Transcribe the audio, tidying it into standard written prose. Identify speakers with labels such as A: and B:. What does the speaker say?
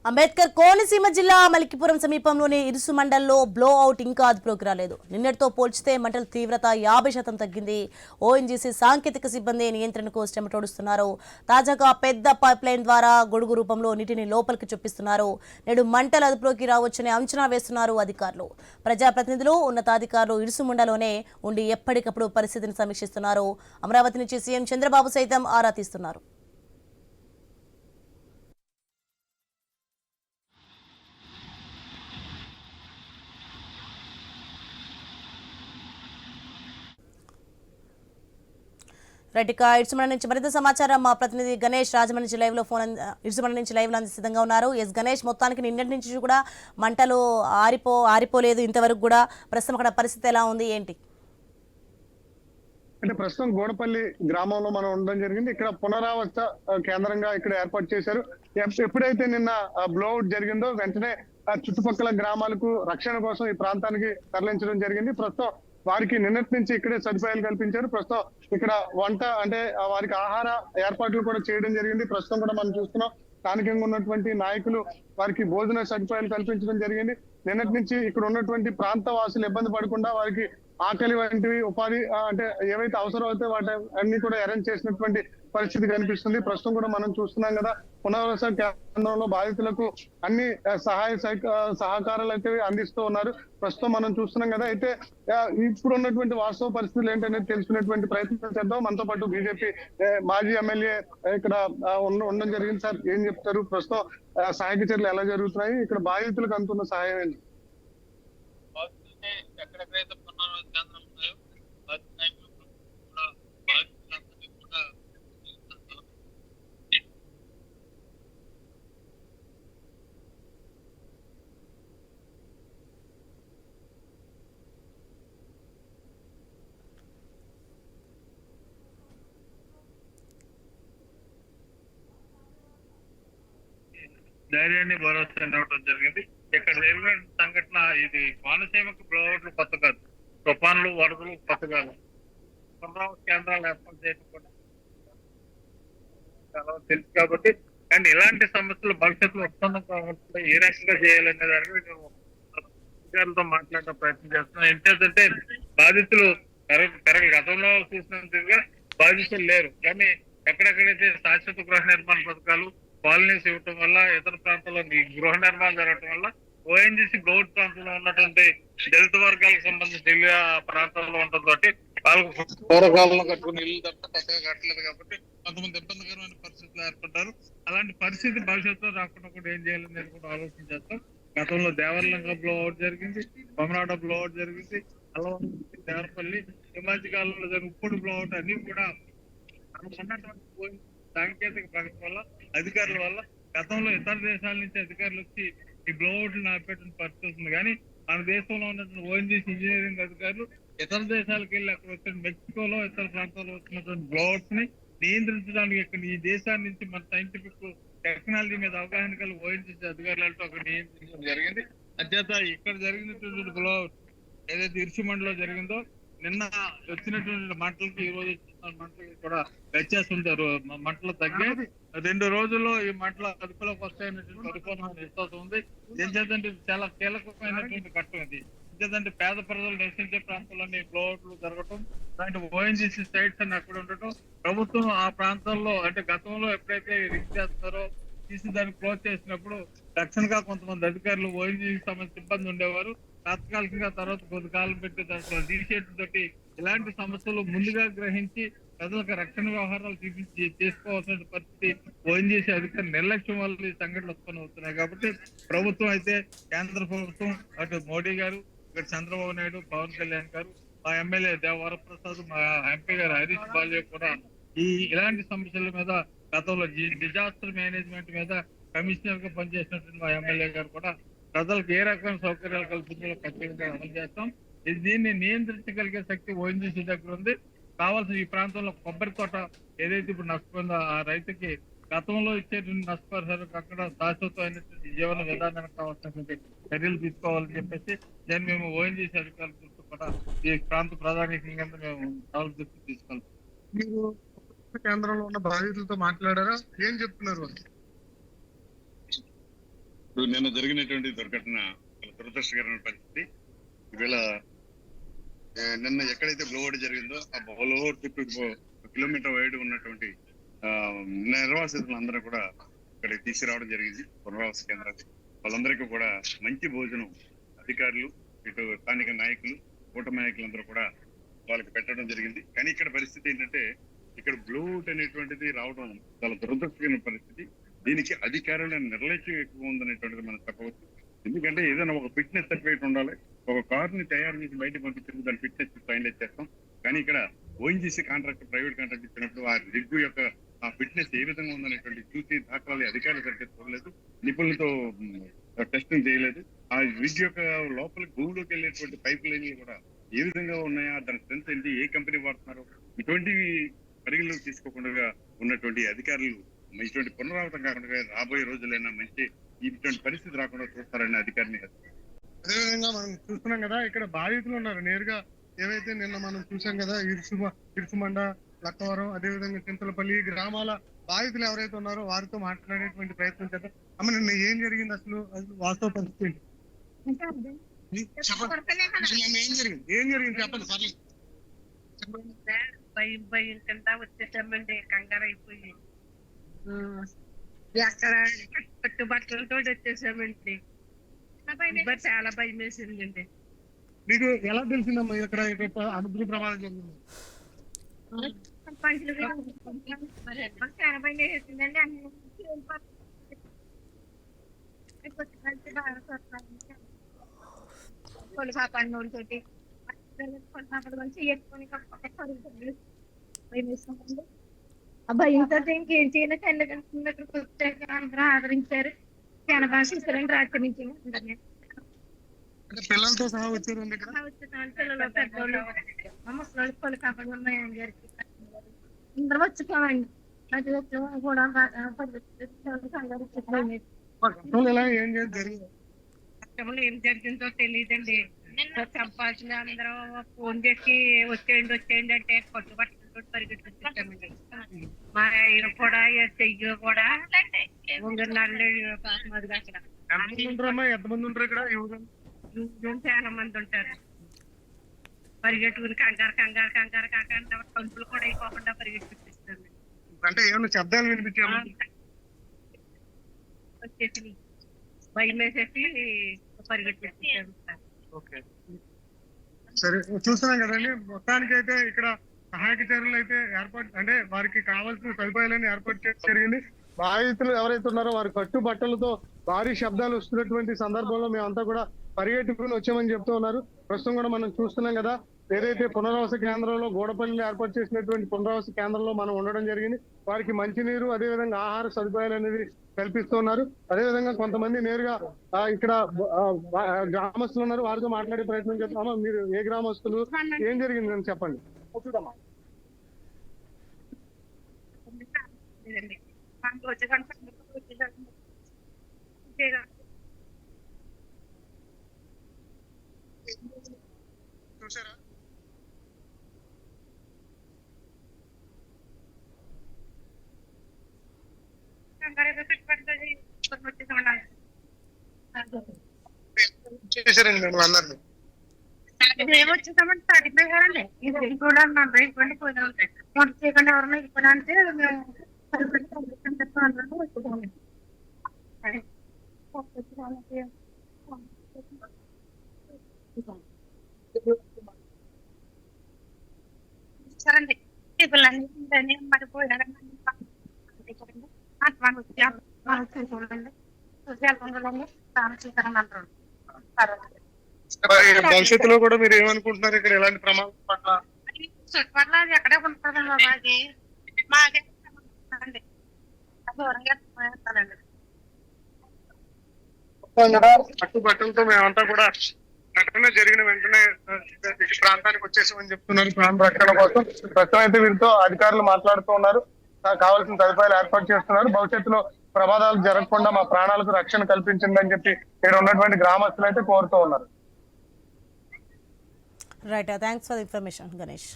A: అంబేద్కర్ కోనసీమ జిల్లా మలికిపురం సమీపంలోని ఇరుసు మండల్లో బ్లో అవుట్ ఇంకా అదుపులోకి రాలేదు. నిన్నటితో పోల్చితే మంటల తీవ్రత 50% తగ్గింది. ఓఎన్జీసీ సాంకేతిక సిబ్బంది నియంత్రణకు శ్రమటోడుస్తున్నారు. తాజాగా పెద్ద పైప్ లైన్ ద్వారా గొడుగు రూపంలో నీటిని లోపలికి చొప్పిస్తున్నారు. నేడు మంటలు అదుపులోకి రావచ్చని అంచనా వేస్తున్నారు అధికారులు. ప్రజాప్రతినిధులు, ఉన్నతాధికారులు ఇరుసుమండలోనే ఉండి ఎప్పటికప్పుడు పరిస్థితిని సమీక్షిస్తున్నారు. అమరావతి నుంచి సీఎం చంద్రబాబు సైతం ఆరా తీస్తున్నారు. రైట్, ఇరుసుమండ నుంచి మరింత సమాచారం మా ప్రతినిధి గణేష్ రాజమండ్రి లైవ్ లో ఇరుసుమండ నుంచి లైవ్ లో సిద్ధంగా ఉన్నారు. ఎస్ గణేష్, మొత్తానికి నిన్నటి నుంచి కూడా మంటలు ఆరిపోలేదు ఇంతవరకు కూడా. ప్రస్తుతం అక్కడ పరిస్థితి ఎలా ఉంది, ఏంటి?
B: అంటే ప్రస్తుతం గోడపల్లి గ్రామంలో మనం ఉండడం జరిగింది. ఇక్కడ పునరావాస కేంద్రంగా ఇక్కడ ఏర్పాటు చేశారు. ఎప్పుడైతే నిన్న బ్లోఅవుట్ జరిగిందో వెంటనే చుట్టుపక్కల గ్రామాలకు రక్షణ కోసం ఈ ప్రాంతానికి తరలించడం జరిగింది. ప్రస్తుతం వారికి నిన్నటి నుంచి ఇక్కడే సదుపాయాలు కల్పించారు. ప్రస్తుతం ఇక్కడ వంట అంటే వారికి ఆహార ఏర్పాట్లు కూడా చేయడం జరిగింది. ప్రస్తుతం కూడా మనం చూస్తున్నాం, స్థానికంగా ఉన్నటువంటి నాయకులు వారికి భోజన సదుపాయాలు కల్పించడం జరిగింది. నిన్నటి నుంచి ఇక్కడ ఉన్నటువంటి ప్రాంత వాసులు ఇబ్బంది పడకుండా వారికి ఆకలి వంటివి ఉపాధి అంటే ఏవైతే అవసరం అయితే వాటి అన్ని కూడా అరేంజ్ చేసినటువంటి పరిస్థితి కనిపిస్తుంది. ప్రస్తుతం కూడా మనం చూస్తున్నాం కదా, పునరావాస కేంద్రంలో బాధితులకు అన్ని సహకారాలు అయితే అందిస్తూ ఉన్నారు. ప్రస్తుతం మనం చూస్తున్నాం కదా. అయితే ఇప్పుడు ఉన్నటువంటి వాస్తవ పరిస్థితులు ఏంటనేది తెలుసుకునేటువంటి ప్రయత్నం చేద్దాం. మనతో పాటు బీజేపీ మాజీ ఎమ్మెల్యే ఇక్కడ ఉండడం జరిగింది. సార్, ఏం చెప్తారు? ప్రస్తుతం సహాయక చర్యలు ఎలా జరుగుతున్నాయి? ఇక్కడ బాధితులకు అందుతున్న సహాయం ఏంటి?
C: ఎక్కడెక్కడైతే పునరావాస కేంద్రం ఉన్నాయో ధైర్యాన్ని భరోసా ఇవ్వడం జరిగింది. ఇక్కడ జరిగిన సంఘటన ఇది కోనసీమకు బ్లోఅవుట్లు కొత్త కాదు, తుఫాన్లు, వరదలు కొత్త కాదు. పునరావాస కేంద్రాలు ఏర్పాటు చేయడం కూడా చాలా తెలుసు కాబట్టి, కానీ ఇలాంటి సమస్యలు భవిష్యత్తులో ఉత్పన్నం కాకుండా ఏ రకంగా చేయాలనే దానికి మేము అధికారులతో మాట్లాడడం ప్రయత్నం చేస్తున్నాం. ఏంటంటే బాధితులు గతంలో చూసినంతగా బాధితులు లేరు, కానీ ఎక్కడెక్కడైతే శాశ్వత గృహ నిర్మాణ పథకాలు, కాలనీస్ ఇవ్వటం వల్ల, ఇతర ప్రాంతాల్లో గృహ నిర్మాణం జరగటం వల్ల ఓఎన్జీసీ గౌడ్ ప్రాంతంలో ఉన్నటువంటి దళిత వర్గాలకు సంబంధించి ఢిల్లీ ప్రాంతాల్లో ఉండడం తోటి వాళ్ళకు పూర్వకాలంలో కట్టుకుని ఇల్లు తప్ప కొత్తగా కట్టలేదు కాబట్టి కొంతమంది ఇబ్బందికరమైన పరిస్థితులు ఏర్పడ్డారు. అలాంటి పరిస్థితి భవిష్యత్తులో రాకుండా కూడా ఏం చేయాలనేది కూడా ఆలోచన చేస్తాం. గతంలో దేవరలింగ బ్లోఅవుట్ జరిగింది, కొమరాడ బ్లోఅవుట్ జరిగింది, అలవాటు దేవరపల్లి, ఈ మధ్య కాలంలో జరిగిన ఉప్పుడు బ్లోఅవుట్ అన్ని కూడా ఉన్నటువంటి సాంకేతిక ప్రగతి వల్ల, అధికారుల వల్ల గతంలో ఇతర దేశాల నుంచి అధికారులు వచ్చి ఈ బ్లోఅవుట్లు ఆపేట పరిస్థితి ఉంది. కానీ మన దేశంలో ఉన్నటువంటి ఓఎన్జీసీ ఇంజనీరింగ్ అధికారులు ఇతర దేశాలకు వెళ్ళి అక్కడ వచ్చిన మెక్సికోలో, ఇతర ప్రాంతాల్లో వచ్చినటువంటి బ్లోఅవుట్స్ ని నియంత్రించడానికి ఇక్కడ ఈ దేశాన్ని నుంచి మన సైంటిఫిక్ టెక్నాలజీ మీద అవగాహన కలిగి ఓఎన్జీసీ అధికారులతో అక్కడ నియంత్రించడం జరిగింది. అధ్యత ఇక్కడ జరిగినటువంటి బ్లోఅవుట్ ఏదైతే ఇరుసుమండలో జరిగిందో, నిన్న వచ్చినటువంటి మంటలకి ఈ రోజు వచ్చిన మంటలకి కూడా వ్యత్యాసం ఉంటారు. మంటలు తగ్గాయి. 2 రోజుల్లో ఈ మంటలు అదుపులోకి వస్తాయనేటువంటి పరిపూర్ణమైన విశ్వాసం ఉంది. ఏంటంటే చాలా కీలకమైనటువంటి ఘట్టం ఇది. ఎందుకంటే పేద ప్రజలు నివసించే ప్రాంతాల్లోని బ్లోఅవుట్లు జరగటం, అలాంటి ఓఎన్జీసీ సైట్స్ అని అక్కడ ఉండటం, ప్రభుత్వం ఆ ప్రాంతాల్లో అంటే గతంలో ఎప్పుడైతే రిక్ చేస్తారో తీసి దాన్ని క్లోజ్ చేసినప్పుడు రక్షణగా కొంతమంది అధికారులు ఓఎన్జీసీకి సంబంధించి సిబ్బంది ఉండేవారు. తాత్కాలికంగా తర్వాత కొంతకాలం పెట్టి దాంట్లో తీసేయడం తోటి ఇలాంటి సమస్యలు ముందుగా గ్రహించి ప్రజలకు రక్షణ వ్యవహారాలు చేసుకోవాల్సిన పరిస్థితి ఓఎన్జీసీ అధికారుల నిర్లక్ష్యం వల్ల ఈ సంఘటనలు ఉత్పన్నం అవుతున్నాయి. కాబట్టి ప్రభుత్వం అయితే కేంద్ర ప్రభుత్వం, అటు మోడీ గారు, ఇక్కడ చంద్రబాబు నాయుడు, పవన్ కళ్యాణ్ గారు, మా ఎమ్మెల్యే వరప్రసాద్, మా ఎంపీ గారు హరీష్ బాలయ్య కూడా ఇలాంటి సమస్యల మీద గతంలో డిజాస్టర్ మేనేజ్మెంట్ మీద కమిషనర్ గా పనిచేసినటువంటి మా ఎమ్మెల్యే గారు కూడా ప్రజలకు ఏ రకమైన సౌకర్యాలు కల్పించాలో ఖచ్చితంగా అమలు చేస్తాం. దీన్ని నియంత్రించగలిగే శక్తి ఓఎన్జీసీ దగ్గర ఉంది. కావాల్సిన ఈ ప్రాంతంలో కొబ్బరి తోట ఏదైతే ఇప్పుడు నష్టపోయిందో ఆ రైతుకి గతంలో ఇచ్చేటువంటి నష్టపరిహారం అక్కడ శాశ్వతమైనటువంటి జీవన విధానానికి కావాల్సినటువంటి చర్యలు తీసుకోవాలని చెప్పేసి దాన్ని మేము ఓఎన్జీసీ అధికారుల దృష్టి కూడా ఈ ప్రాంత ప్రాధాన్యతంగా మేము సవాల్ దృష్టి తీసుకెళ్తాం.
B: మీరు కేంద్రంలో ఉన్న బాధితులతో మాట్లాడారా? ఏం చెప్తున్నారు?
D: ఇప్పుడు నిన్న జరిగినటువంటి దుర్ఘటన చాలా దురదృష్టకరమైన పరిస్థితి. ఈవేళ నిన్న ఎక్కడైతే బ్లోఅవుట్ జరిగిందో ఆ బ్లోఅవుట్ చుట్టూ 1 కిలోమీటర్ వైడ్ ఉన్నటువంటి నిర్వాసితులందరూ కూడా ఇక్కడికి తీసుకురావడం జరిగింది. పునరావాస కేంద్రాలు వాళ్ళందరికీ కూడా మంచి భోజనం అధికారులు, ఇటు స్థానిక నాయకులు, కూటమి నాయకులందరూ కూడా వాళ్ళకి పెట్టడం జరిగింది. కానీ ఇక్కడ పరిస్థితి ఏంటంటే ఇక్కడ బ్లోఅవుట్ అనేటువంటిది రావడం చాలా దురదృష్టకరమైన పరిస్థితి. దీనికి అధికారుల నిర్లక్ష్యం ఎక్కువ ఉందనేటువంటిది మనం చెప్పవచ్చు. ఎందుకంటే ఏదైనా ఒక ఫిట్నెస్ సర్టిఫికేట్ ఉండాలి. ఒక కార్ ని తయారు చేసి బయటకు పంపించినప్పుడు దాని ఫిట్నెస్ ఫైనలైజ్ చేస్తాం. కానీ ఇక్కడ ఓఎన్జీసీ కాంట్రాక్ట్, ప్రైవేట్ కాంట్రాక్ట్ ఇచ్చినప్పుడు ఆ రిగ్ యొక్క ఆ ఫిట్నెస్ ఏ విధంగా ఉందనేటువంటి చూసి దాఖలాలు అధికారులు సరిగ్గా చూడలేదు, నిపుణులతో టెస్టింగ్ చేయలేదు. ఆ రిగ్ యొక్క లోపల భూమిలోకి వెళ్ళేటువంటి పైప్ లైన్లు కూడా ఏ విధంగా ఉన్నాయా, దాని స్ట్రెంత్ ఏంటి, ఏ కంపెనీ వాడుతున్నారు, ఇటువంటివి పరిగణలోకి తీసుకోకుండా ఉన్నటువంటి అధికారులు ఇటువంటి పునరావృతం కాకుండా రాబోయే రోజులైనా మంచి ఇటువంటి పరిస్థితి రాకుండా చూస్తారని అధికారిని.
B: అదేవిధంగా మనం చూస్తున్నాం కదా, ఇక్కడ బాధితులు ఉన్నారు నేరుగా. ఏవైతే నిన్న మనం చూసాం కదా, ఇరుసుమండ, లక్కవరం, అదేవిధంగా చింతలపల్లి గ్రామాల బాధితులు ఎవరైతే ఉన్నారో వారితో మాట్లాడేటువంటి ప్రయత్నం చేద్దాం. అమ్మ, నిన్న ఏం జరిగింది, అసలు వాస్తవ పరిస్థితి ఏంటి? ఏం జరిగింది చెప్పండి.
E: భయం భయం కింద వచ్చేసామండి, కంగారు అయిపోయి అక్కడ కట్టుబట్టలతో వచ్చేసామండి. చాలా భయం వేసిందండి.
B: మీకు ఎలా తెలిసిందమ్మా ఇక్కడ అగ్ని ప్రమాదం జరిగింది?
E: చాలా భయం వేసిందండి. కొలిపాపన్నోళ్ళతోటి ఎక్కుని భయం వేసిందండి. ఆ భయంతో ఇంకేం చేయాలి, తల్లిదండ్రులు వచ్చాక అందరూ ఆదరించారు. చాలా బాగా చూసారండి. రాత్రి నుంచి
B: పిల్లలతో సహా వచ్చారు.
E: పిల్లలు, పెద్దోళ్ళు, మా ముసలి కొలు కాపాడు గారికి అందరూ వచ్చుకోమండి. అది వచ్చి కూడా ఏం జరిగిందో తెలియదండి. చంపాల్సిన అందరూ ఫోన్ చేసి వచ్చేయండి అంటే పట్టుబట్టలతో పరిగెట్టుకొచ్చామండి. మా ఆయన కూడా చెయ్యి కూడా
B: ఎంతమంది ఉంటారు ఇక్కడ?
E: చాలా మంది ఉంటారు. పరిగెట్టుకుని కంగారు పంపులు కూడా అయిపోకుండా పరిగెట్టుకొచ్చేస్తాను.
B: అంటే ఏమన్నా శబ్దాలు వినిపించాము
E: వచ్చేసి భయం వేసేసి పరిగెట్టుకొచ్చేసాను.
B: సరే, చూస్తున్నాం కదండి. మొత్తానికి అయితే ఇక్కడ సహాయక చర్యలు అయితే ఏర్పాటు, అంటే వారికి కావాల్సిన సదుపాయాలను ఏర్పాటు చేయడం జరిగింది. బాధితులు ఎవరైతే ఉన్నారో వారి కట్టుబట్టలతో భారీ శబ్దాలు వస్తున్నటువంటి సందర్భంలో మేమంతా కూడా పరిగెట్టుకుని వచ్చామని చెప్తూ ఉన్నారు. ప్రస్తుతం కూడా మనం చూస్తున్నాం కదా, ఏదైతే పునరావాస కేంద్రంలో గూడపల్లిలో ఏర్పాటు చేసినటువంటి పునరావాస కేంద్రంలో మనం ఉండడం జరిగింది. వారికి మంచినీరు, అదేవిధంగా ఆహార సదుపాయాలు అనేది కల్పిస్తూ ఉన్నారు. అదేవిధంగా కొంతమంది నేరుగా ఇక్కడ గ్రామస్తులు ఉన్నారు, వారితో మాట్లాడే ప్రయత్నం చేస్తున్నామా. మీరు ఏ గ్రామస్తులు, ఏం జరిగిందని చెప్పండి. చూసారా? చేశారండి మిమ్మల్ని అందరినీ.
E: మేము వచ్చేసామంటే పడిపోయారండి. ఇది కూడా నా ఇబ్బంది పోయినా వంట చేయకుండా ఎవరన్నా ఇప్పుడు అంటే మేము సరండి పిల్లలన్నీ పడిపోయారండి.
B: భవిష్యత్తులో కూడా మీరు ఏమనుకుంటున్నారు ఇక్కడ ఎలాంటి ప్రమాదం పట్ల?
E: చుట్టుపక్కల అది ఎక్కడే ఉంటుందండి మాది. మాకే దూరంగా
B: కట్టుబట్టలతో మేమంతా కూడా ఘటన జరిగిన వెంటనే ప్రాంతానికి వచ్చేసామని చెప్తున్నారు ప్రాణ రక్షణ కోసం. ప్రస్తుతం అయితే వీరితో అధికారులు మాట్లాడుతూ ఉన్నారు, కావాల్సిన సదుపాయాలు ఏర్పాటు చేస్తున్నారు. భవిష్యత్తులో ప్రమాదాలు జరగకుండా మా ప్రాణాలకు రక్షణ కల్పించండి అని చెప్పి ఇక్కడ ఉన్నటువంటి గ్రామస్తులు అయితే కోరుతూ ఉన్నారు.
A: Right, thanks for the information Ganesh.